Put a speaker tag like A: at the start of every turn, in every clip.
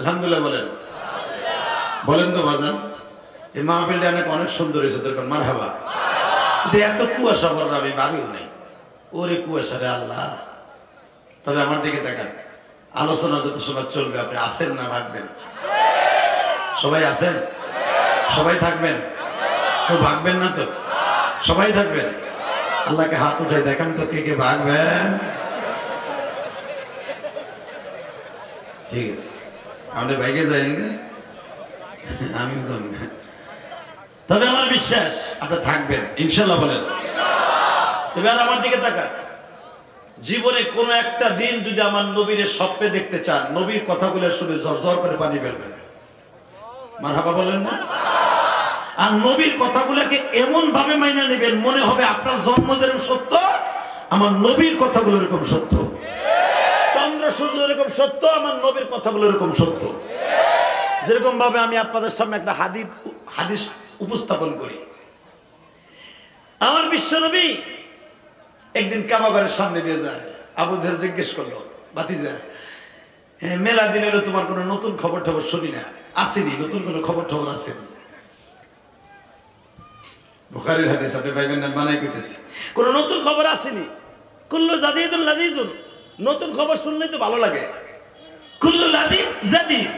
A: আলহামদুলিল্লাহ বলেন, বলেন তো বাজান। এই মাহফিলটা অনেক সুন্দর হয়েছে, তোর মারহাবা। এত কুয়াশা বলবো আমি ভাবিও নেই, ওরে কুয়াশা রে আল্লাহ। তবে আমার দিকে দেখেন, আলোচনা যত সময় চলবে আপনি আসেন না ভাববেন? সবাই আসেন, সবাই থাকবেন, কেউ ভাগবেন না তো? সবাই থাকবেন। আল্লাহকে হাত উঠাই দেখান তো কে কে ভাগবেন। ঠিক আছে, আপনি ভাইকে যাই আমি। তবে আমার বিশ্বাস আপনি থাকবেন ইনশাল্লাহ, বলেন। তবে আর আমার দিকে তাকান, জীবনে কোন একটা দিন যদি আমার নবীর স্বপ্নে দেখতে চান, নবীর কথাগুলো শুনে ঝরঝর করে পানি ফেলবেন। মারহাবা বলেন না? আর নবীর কথাগুলোকে এমন ভাবে মাইনা নেবেন, মনে হবে আপনার জন্ম যেরকম সত্য, আমার নবীর কথাগুলো এরকম সত্য। চন্দ্র সূর্য এরকম সত্য, আমার নবীর কথাগুলো এরকম সত্য। যেরকম ভাবে আমি আপনাদের সামনে একটা হাদিস উপস্থাপন করি। আমার বিশ্বনবী একদিন কাবাঘরের সামনে দিয়ে যায়। আবু জাহেল জিজ্ঞেস করলো, ভাতিজা, মেলা দিন এলো তোমার কোনো নতুন খবর টবর শুনি না, আসেনি? নতুন কোনো খবর টবর আসেনি? বুখারীর হাদিস, আপনি ভাইবেন না মানাই করতেছি। কোন নতুন খবর আসেনি? কুল্লু জাদিদুন লাযীজুন, নতুন খবর শুনলেই তো ভালো লাগে। কুল্লু লাযীজ জাদিদ,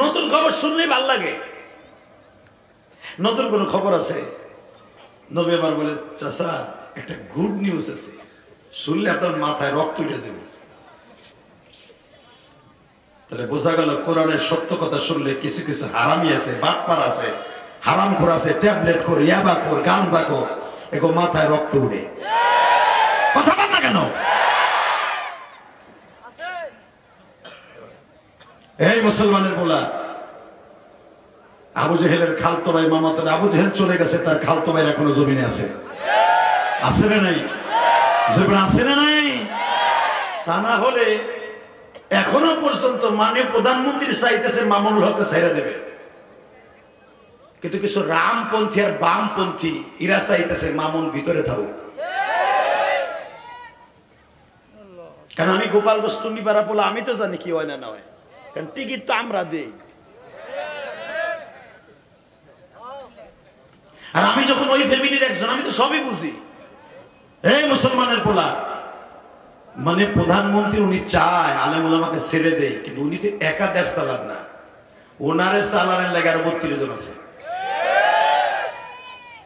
A: নতুন খবর শুনলেই ভালো লাগে। নতুন কোন খবর আছে? নবী আমার বলে, চাচা একটা গুড নিউজ আছে, শুনলে আপনার মাথায় রক্ত উঠে যাবে। তাহলে বোঝা গেল কোরআনের সত্য কথা শুনলে কিছু কিছু হারামি আছে, বাটপার আছে, হারামখোর আছে, ট্যাবলেট খোর, ইয়াবা খোর, গাঞ্জা খোর, এগো মাথায় রক্ত উঠে। কথা বল না কেন? এই মুসলমানের বলা, আবু জেহেলের খালতো ভাই মামাতো ভাই, আবু জেহেল চলে গেছে, তার খালতো ভাই এখনো জমিনে আছে। আছে না নাই? জমিনে আছে না নাই? তা না হলে এখনো পর্যন্ত মাননীয় প্রধানমন্ত্রী চাইতেছে মামুনুল হককে ছাইরা দেবে, কিন্তু কিছু রামপন্থী আর বামপন্থী এরা চাইতেছে মামুন ভিতরে থাকুক। কারণ আমি গোপালগঞ্জ টুঙ্গিপাড়া বলে আমি তো জানি কি হয় না হয়, কারণ টিকিট তো আমরা দেই। আর আমি যখন ওই ফ্যামিলির একজন, আমি তো সবই বুঝি। এই মুসলমানের পোলা, মানে প্রধানমন্ত্রী উনি চায় আলেম ওলামাকে ছেড়ে দেয়, কিন্তু উনি তো একা দেশ চালান না, ওনারে চালানের লাগে আরো 32 জন আছে।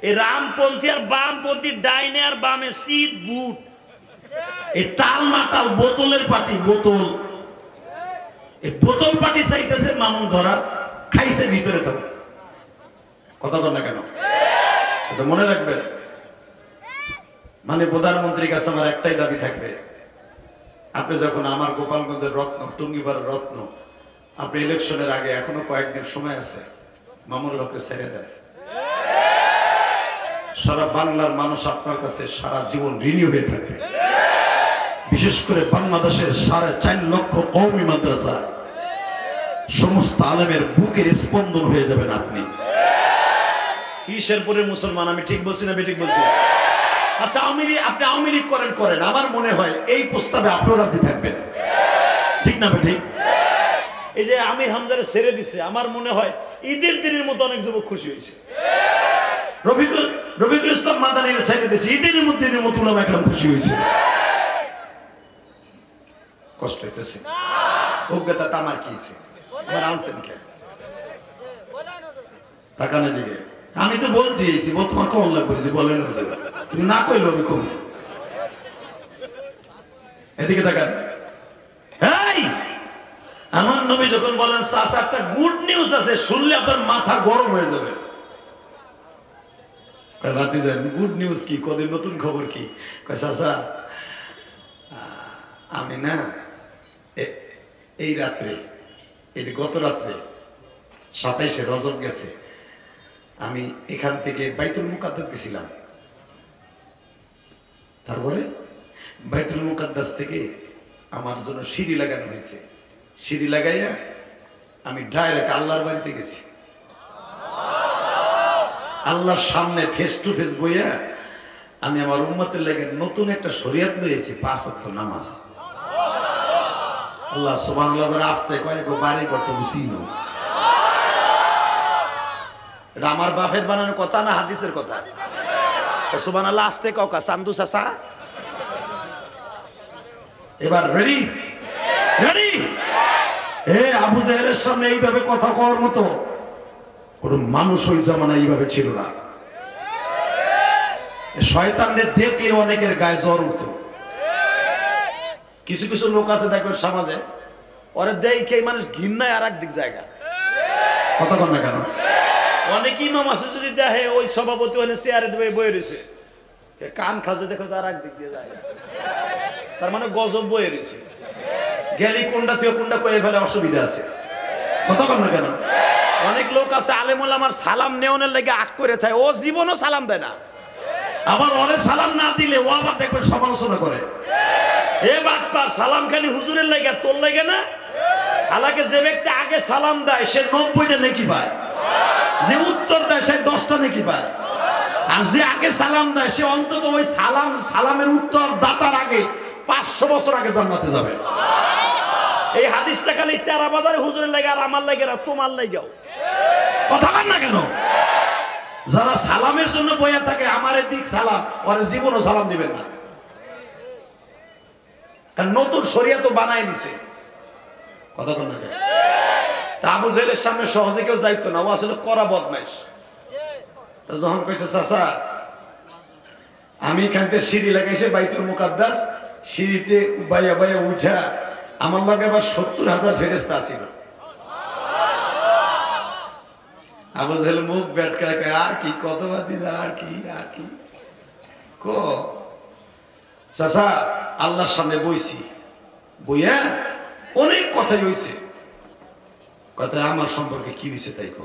A: এই রামপন্থী আর বামপন্থী, ডাইনে আর বামে শীত বুট, এই টাল মাটাল বোতলের পার্টি, বোতল, এই বোতল পার্টি চাইতেছে মামুন ধরা, খাইছে ভিতরে তো। কথা বল না কেন? মনে রাখবেন, মানে প্রধানমন্ত্রীর কাছে আমার একটাই দাবি থাকবে, আপনি যখন আমার গোপালগঞ্জের রত্ন, টুঙ্গিপাড়ার রত্ন, আপনি ইলেকশনের আগে এখনো কয়েকদিন সময় আছে, মামুনুল হককে ছেড়ে দেন। সারা বাংলার মানুষ আপনার কাছে সারা জীবন ঋণী হয়ে থাকবে। বিশেষ করে বাংলাদেশের 4.5 লক্ষ কওমি মাদ্রাসা, সমস্ত আলেমের বুকের স্পন্দন হয়ে যাবেন আপনি। ঈশ্বরপুরের মুসলমান, আমি ঠিক বলছি না বেঠিক বলছি? আচ্ছা, আপনি আওয়ামী লীগ করেন, আমার মনে হয় এই প্রস্তাবে আপনিও রাজি থাকবেন, ঠিক না বেঠিক? এই যে আমির হামজারে ছেড়ে দিছে, আমার মনে হয় ঈদের দিনের মতো অনেক যুবক খুশি হয়েছে। রফিকুল ইসলাম মাদানির ছেড়ে দিছে, ঈদের মতো উলামা একদম খুশি হয়েছে। কষ্ট হইতেছে, অজ্ঞতা তামার কি আমার আনছেন কে? তাকানের দিকে আমি তো বলতে দিয়েছি, তোমার কল লাগবে, বলেন তুমি না কইলো আমি কম। এদিকে তাকান। এই আমার নবী যখন বলেন চাচা একটা গুড নিউজ আছে, শুনলে আপনার মাথা গরম হয়ে যাবে। গুড নিউজ কি? কদিন নতুন খবর কি? চাচা আমি না এই রাত্রে, এই যে গত রাত্রে 27শে রজব গেছে, আমি এখান থেকে বাইতুল মুকাদ্দাস গেছিলাম। তারপরে বাইতুল মুকাদ্দাস থেকে আমার জন্য সিঁড়ি লাগানো হয়েছে, সিঁড়ি লাগাইয়া আমি ডাইরেক্ট আল্লাহর বাড়িতে গেছি। আল্লাহর সামনে ফেস টু ফেস বইয়া আমি আমার উম্মতের লাগে নতুন একটা শরীয়ত লইছি, 5 ওয়াক্ত নামাজ। আল্লাহ সুবহানাল্লাহ ধরে আসতে কয়েক বাড়ি করতে বুঝিনো। এটা আমার বাপের বানানোর কথা না হাদিসের কথা? সুবহানাল্লাহ আসতে কাউকা চান্দু চাচা। এবার রেডি রেডি। আবু জাহেলের সামনে এইভাবে কথা কওয়ার মতো কোন মানুষ ওই জামানা এইভাবে ছিল না। শয়তানরে দেখলে অনেকের গায়ে জ্বর উঠত। কিছু কিছু লোক আছে দেখবেন সমাজে, ওরে দেখে মানুষ ঘৃণায় আর একদিক জায়গা কথা কন না কেন? অনেক ইমাম আছে যদি দেখে ওই সভাপতি হলে চেয়ারে বয়ে রয়েছে, কান খাজে দেখো আর একদিক দিয়ে যায়, তার মানে গজব বয়ে রয়েছে। গেলি কোনটা থেকে কোনটা কয়ে ফেলে অসুবিধা আছে কথা কন না কেন? অনেক লোক আছে আলেমুল আমার সালাম নেওয়ার লেগে আগ করে থাকে, ও জীবনও সালাম দেয় না। আবার অনেক সালাম না দিলে ও আবার দেখবে সমালোচনা করে, এ বাপ্পা সালাম খালি হুজুরের লেগে তোর লেগে না। হালাকে যে ব্যক্তি আগে সালাম দেয় সে 90টা নেকি পায়, যে উত্তর দেয় সে 10টা নেকি পায়, আর যে আগে সালাম দেয় সে অন্তত ওই সালামের উত্তর দাতার আগে 500 বছর আগে জান্নাতে যাবে। এই হাদিসটা খালি তেরা বাজারে হুজুরের লেগে আর আমার লেগে না, তোমার লেগেও কথা বল না কেন? যারা সালামের জন্য বইয়া থাকে আমার দিক সালাম, ওর জীবনও সালাম দিবেন না, কারণ নতুন শরিয়া তো বানায় দিছে কথা বল না কেন? আবু জাহেলের সামনে সহজে কেউ যাইতো না, ও আসলে কড়া বদমাইশ। তো যখন কইছে চাচা আমি এখানতে সিঁড়ি লাগাইছে বাইতুল মুকাদ্দাস, সিঁড়িতে বাইয়া বাইয়া উঠা আমার লগে আবার 70,000 ফেরেশতা ছিল। আবু জাহেল মুখ বেটকায় আর কি কতবাদি আর কি কো চাচা আল্লাহর সামনে বইছি, বইয়া অনেক কথাই হইছে, কথা আমার সম্পর্কে কি হয়েছে তাই কো।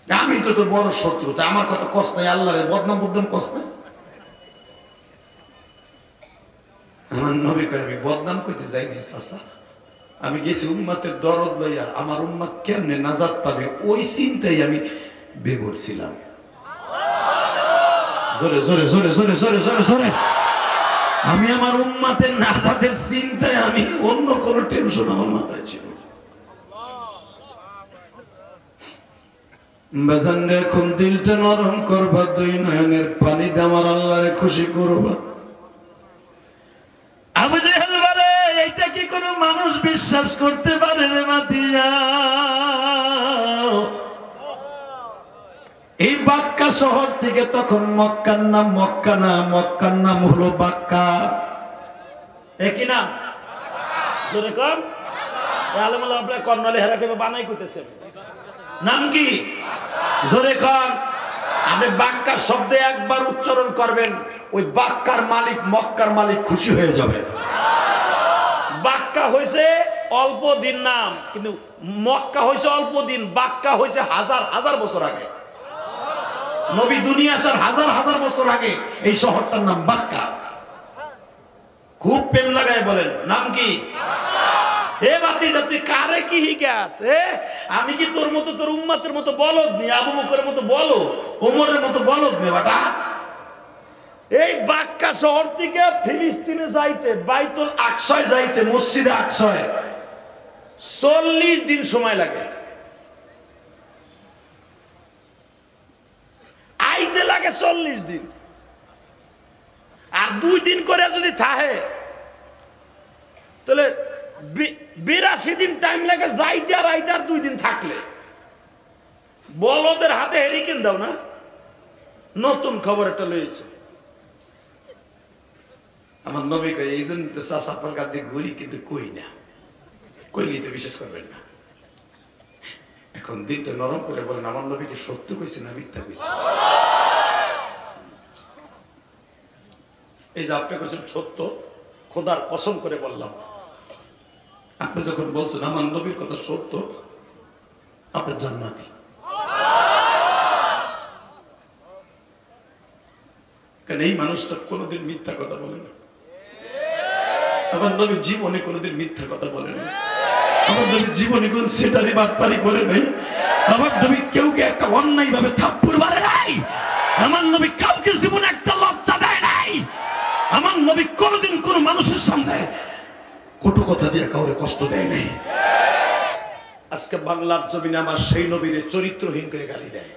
A: আমি তো তোর বড় শত্রু, তা আমার কথা কষ্ট নাই, আল্লাহর বদনাম বদনাম কষ্ট নাই। আমার নবী কয় আমি বদনাম করতে যাইনি চাচা, আমি গেছি উম্মতের দরদ লইয়া, আমার উম্মত কেমনে নাজাত পাবে ওই চিন্তাই আমি বেঘর ছিলাম। জোরে জোরে জোরে জোরে জোরে জোরে জোরে আমি আমার উম্মতের নাজাতের চিন্তায় আমি অন্য কোনো টেনশন আমার মাথায় ছিল। বাজান রে এখন দিলটা নরম করবা, দুই নয়নের পানি দিয়ে আমার আল্লাহরে খুশি করবা। আবু জাহেল বলে এইটা কি কোনো মানুষ বিশ্বাস করতে পারে রে মাতিয়া? এই বাক্কা শহর থেকে তখন মক্কার নাম মক্কা না, মক্কার নাম হলো বাক্কা। একই নাম জোরে কম আলমুল্লাহ আপনার কর্নালে হেরা কেবে বানাই করতেছেন, নাম কি জোরে কম। আপনি বাক্কা শব্দে একবার উচ্চারণ করবেন, ওই বাক্কার মালিক মক্কার মালিক খুশি হয়ে যাবে। বাক্কা হয়েছে অল্প দিন নাম, কিন্তু মক্কা হয়েছে অল্প দিন, বাক্কা হয়েছে হাজার হাজার বছর আগে। নবী দুনিয়া আসার হাজার হাজার বছর আগে এই শহরটার নাম বাক্কা। খুব প্রেম লাগায় বলেন নাম কি? হে বাতি যাচ্ছি কারে কি হিগাস? আমি কি তোর মতো তোর উম্মতের মতো বলদ নি, আবু বকরের মতো বলো, ওমরের মতো বলদ নে বাটা? এই বাক্কা শহর থেকে ফিলিস্তিনে যাইতে, বাইতুল আকসায় যাইতে, মসজিদে আকসায় 40 দিন সময় লাগে, আইতে লাগে 40 দিন, আর 2 দিন করে যদি থাকে তাহলে 82 দিন টাইম লাগে যাইতে আর আইতে, আর 2 দিন থাকলে। বলদের হাতে হেরিকেন দাও না, নতুন খবর একটা লয়েছে। আমার নবী কই এই জন্য তো চাষাপার কাঁদে ঘুরি, কিন্তু কই না, কইলি তো বিশ্বাস করবেন না। এখন দিনটা নরম করে বলেন আমার নবীকে সত্য কইছে না মিথ্যা কইছে? এই যে আপনি কইছেন সত্য, খোদার কসম করে বললাম, আপনি যখন বলছেন আমার নবীর কথা সত্য, আপনার জান্নাতি। কারণ এই মানুষটা কোনোদিন মিথ্যা কথা বলে না, আমার নবী জীবনে কোনোদিন মিথ্যা কথা বলে না, আমার নবী জীবনে কোন সেটারি বাটপারি করে নাই, আমার নবী কেউকে একটা অন্যায় ভাবে থাপ্পড় মারে নাই, আমার নবী কাউকে জীবনে একটা লজ্জা দেয় নাই, আমার নবী কোনোদিন কোন মানুষের সামনে কটু কথা দিয়ে কাউরে কষ্ট দেয় নাই। আজকে বাংলার জমিনে আমার সেই নবীর চরিত্রহীন করে গালি দেয়।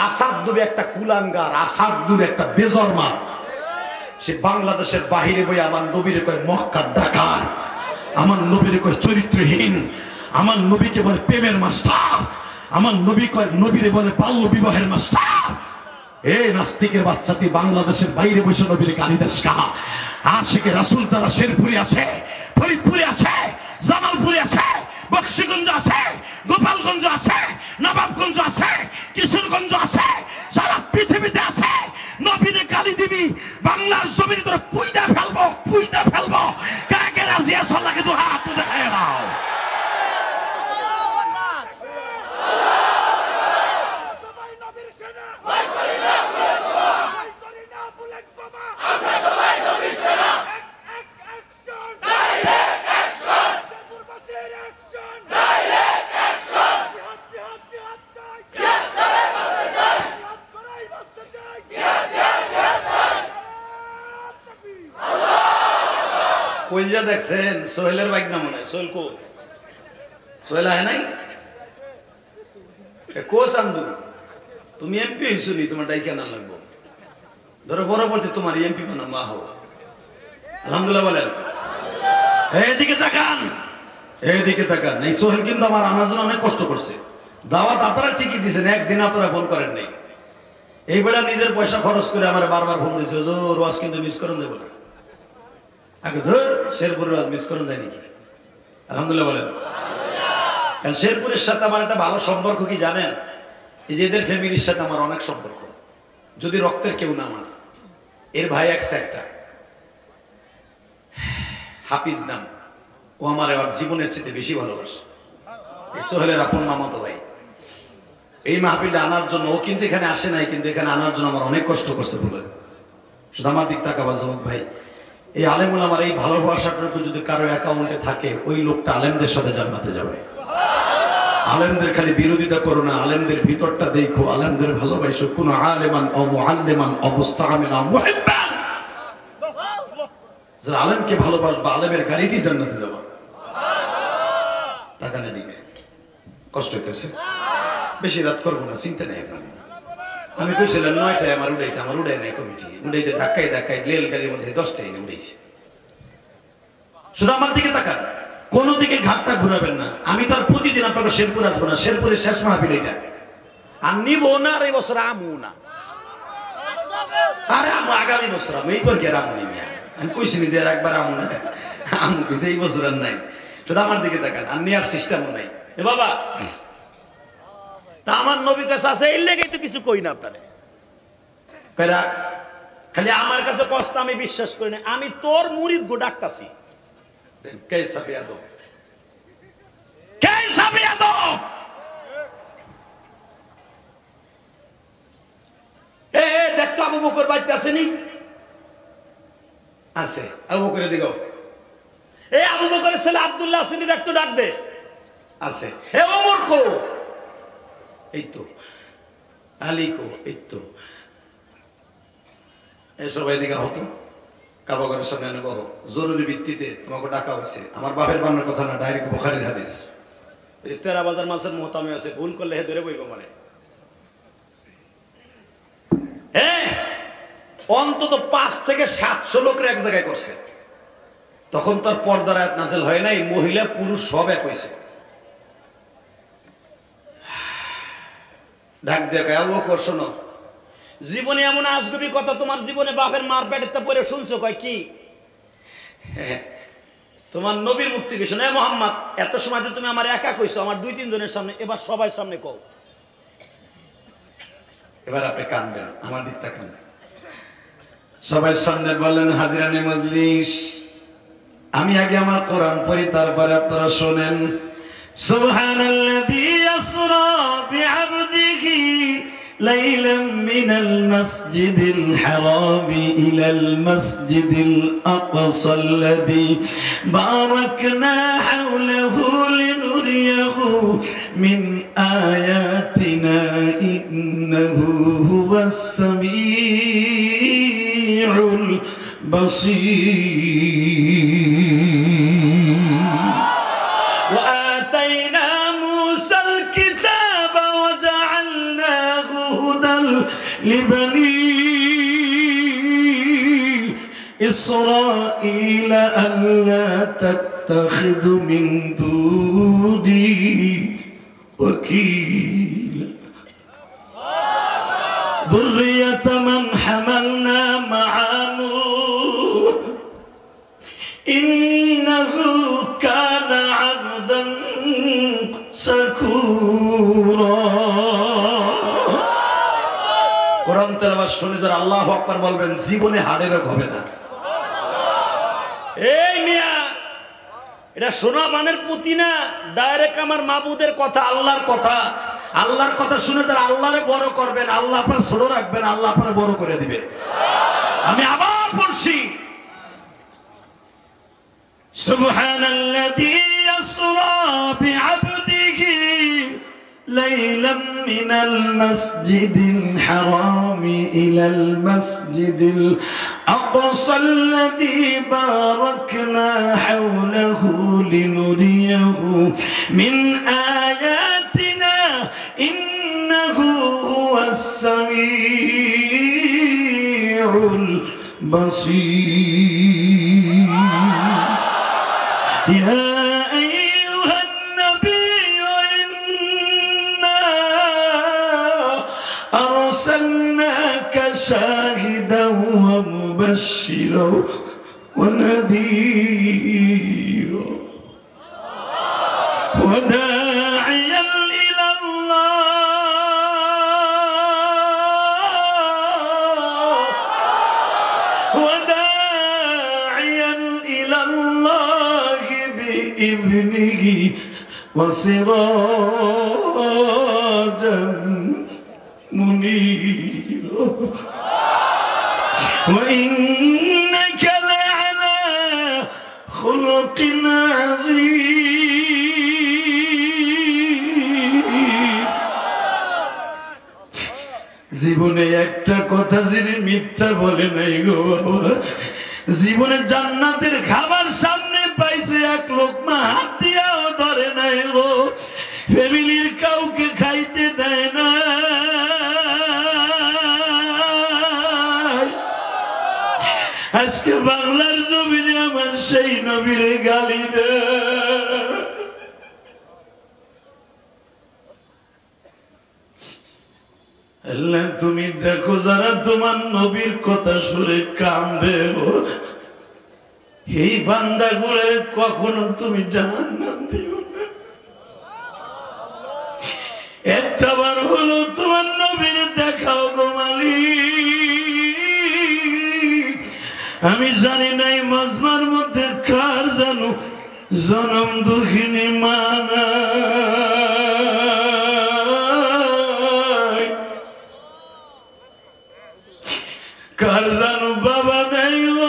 A: আসাদ নবী একটা কুলাঙ্গার, আসাদ নবী একটা বেজরমা। সে বাংলাদেশের বাহিরে বই আমার নবীরে কয় মক্কার ডাকাত, আমার নবীরে কয় চরিত্রহীন, আমার নবীকে বলে প্রেমের মাস্টার, আমার নবী কয় নবীরে বলে বাল্য বিবাহের মাস্টার। এই নাস্তিকের বাচ্চা, তুই বাংলাদেশের বাইরে বসে নবীরে গালি দেশ কা? আশিকে রাসূল যারা শেরপুরে আছে, ফরিদপুরে আছে, জামালপুরে আছে, বক্সিগঞ্জ আছে, গোপালগঞ্জ আছে, নবাবগঞ্জ আছে, কিশোরগঞ্জ আছে, সারা পৃথিবীতে আছে, নবীরে গালি দিবি বাংলার জমিনে তোরা পুইটা ফেলবো, পুইটা ফেলবো। কাকে রাজি আছো? আল্লাহকে তো হাত দেখায় দাও। কইজা দেখছেন সোহেলের বাইক না মনে হয়? সোহেল কো? সোহেল আয় নাই? কো চান্দু তুমি এমপি হইছো নি? তোমার ডাইকা না লাগবো, ধরো পরবর্তী তোমার এমপি বানা মা হো। আলহামদুলিল্লাহ বলেন। এইদিকে তাকান, এইদিকে তাকান। এই সোহেল কিন্তু আমার আনার জন্য অনেক কষ্ট করছে। দাওয়াত আপনারা ঠিকই দিয়েছেন, একদিন আপনারা ফোন করেন নাই। এই বেলা নিজের পয়সা খরচ করে আমার বারবার ফোন দিয়েছে, রোজ কিন্তু মিস করেন যাবো না। আগে ধর শেরপুরের রোজ মিস করেন যায় নাকি? আলহামদুলিল্লাহ বলেন। কারণ শেরপুরের সাথে আমার একটা ভালো সম্পর্ক কি জানেন? এই যে এদের ফ্যামিলির সাথে আমার অনেক সম্পর্ক, যদি রক্তের কেউ না আমার। এর ভাই এক একটা হাফিজ নাম, ও আমার জীবনের চেয়ে বেশি ভালোবাসে। সোহেলের আপন মামাতো ভাই। এই মাহফিলটা আনার জন্য ও কিন্তু এখানে আসে নাই, কিন্তু এখানে আনার জন্য আমার অনেক কষ্ট করছে বলে। শুধু আমার দিক তাকাবা যুবক ভাই, এই আলেমুল আমার এই ভালোবাসাটুকু যদি কারো অ্যাকাউন্টে থাকে, ওই লোকটা আলেমদের সাথে জান্নাতে যাবে। আলেমদের খালি বিরোধিতা করো না, আলেমদের ভিতরটা দেখো, আলেমদের ভালোবাসো। কোন আলেমান ও মুআল্লিমান ও মুস্তাআমিন ও মুহিব্বান, যারা আলেমকে ভালোবাসবা আলেমের গাড়ি দিয়ে জান্নাতে যাবা। তাকানে দিকে কষ্ট হইতেছে, বেশি রাত করবো না, চিন্তা নেই আপনার। আমি কইছিলাম 9টায় আমার উড়াইতে, আমার উড়াই নাই কমিটি। উড়াইতে ধাক্কায় ধাক্কায় রেল গাড়ির মধ্যে 10টায় এনে উড়াইছে। শুধু আমার দিকে তাকান, কোন দিকে ঘাটটা ঘুরাবেন না। আমি তো আর প্রতিদিন আপনাকে শেরপুর আসবো না, শেরপুরের শেষ মাহফিল এটা। আর নিবো না, আর এই বছর আমু না। আরে আমু আগামী বছর আমি এই পর কে আমু নিবি। আমি কইছি যে একবার আমু না, আমু কিন্তু এই বছর আর নাই। শুধু আমার দিকে তাকান, আর নেওয়ার সিস্টেমও নাই। এ বাবা, তা আমার নবী কাছে আছে, এই লেগেই তো কিছু কই না আপনারে। খালি আমার কাছে কষ্ট, আমি বিশ্বাস করি না। আমি তোর মুরিদ গো ডাকতাছি। कैसा बेअदब, कैसा बेअदब। ए देख तो আবু বকর বাইতে আসেনি? আছে, আবু বকরের দিকে। এ আবু বকরের ছেলে আব্দুল্লাহ আসেনি? দেখ তো, ডাক দে। আছে। এ ওমর কো? এই তো। আলী কো? এই তো। এ সবাই দিকে হতো কাবাগরের সামনে এনে বহ, জরুরি ভিত্তিতে তোমাকে ডাকা হয়েছে। আমার বাপের বান্নার কথা না, ডাইরেক্ট বুখারীর হাদিস। তেরা বাজার মাছের মোহতামে আছে, ভুল করলে হে ধরে বইব। মানে হ্যাঁ, অন্তত 5 থেকে 700 লোকের এক জায়গায় করছে। তখন তার পর্দার আয়াত নাযিল হয় নাই, মহিলা পুরুষ সব এক হয়েছে। ডাক দেখা আবু বকর, শোনো, জীবনে এমন আজগুবি কথা তোমার জীবনে বাপের মার পেটেতে পড়ে শুনছো? কয় কি? তোমার নবীর মুক্তি কইছো না মোহাম্মদ। এত সময় তো তুমি আমার একা কইছো, আমার 2-3 জনের সামনে, এবার সবার সামনে কও। এবার আপনি কাঁদবেন, আমার দিক তাকান। সবার সামনে বলেন, হাজিরানে মজলিস, আমি আগে আমার কোরআন পড়ি, তারপরে আপনারা শোনেন। সুবহানাল্লাযী আসরা বিআবদিহি ليلا من المسجد الحرام إلى المسجد الأقصى الذي باركنا حوله لنريه من آياتنا إنه هو السميع البصير। আতাইনা মূসাল কিতাব ওয়া জাআলনাহু হুদাল লিবানি إسرائيل ألا تتخذوا من دوني وكيلا ذرية من حملنا مع نوح إنه كان عبدا شكورا কোরআন তেলাওয়াত শুনে যারা আল্লাহু আকবার বলবেন জীবনে হাড়ে রোগ হবে না। এই মিয়া এটা শোনা মানের পুঁতি না, ডাইরেক্ট আমার মাবুদের কথা, আল্লাহর কথা। আল্লাহর কথা শুনে যারা আল্লাহরে বড় করবেন, আল্লাহ আপনার ছোট রাখবেন, আল্লাহ আপনার বড় করে দিবে। আমি আবার পড়ছি, সুবহানাল্লাযী ইয়াসরা বিআবদিহি লাইলাম মিনাল মাসজিদিল হারাম ইলাল মাসজিদিল আকসাল্লাযী বারাকনা হাওলাহু লিনুরিয়াহু মিন আয়াতিনা ইন্নাহু হুয়াস সামিউল বাসীর। ইয়া أرسلناك شاهدا ومبشرا ونذيرا وداعيا إلى الله بإذنه وسراجا منيرا وإنك لعلى خلق عظيم। জীবনে একটা কথা যিনি মিথ্যা বলে নাই গো বাবা, জীবনে জান্নাতের খাবার সামনে পাইছে, এক লোকমা হাত দিয়াও ধরে নাই গো, ফ্যামিলির কাউকে খাইতে দেয় না। আজকে বাংলার জমিনে আমার সেই নবীরে গালি দেয়। আল্লাহ তুমি দেখো যারা তোমার নবীর কথা শুনে কান্দে, এই বান্দাগুলোর কখনো তুমি জাহান্নাম দিও না। একটা বার হলো তোমার নবীর দেখাও গো মালিক। আমি জানি না এই মাজমার মধ্যে কার জানো জনম দুঃখিনী মানা, কার জানো বাবা নাই গো,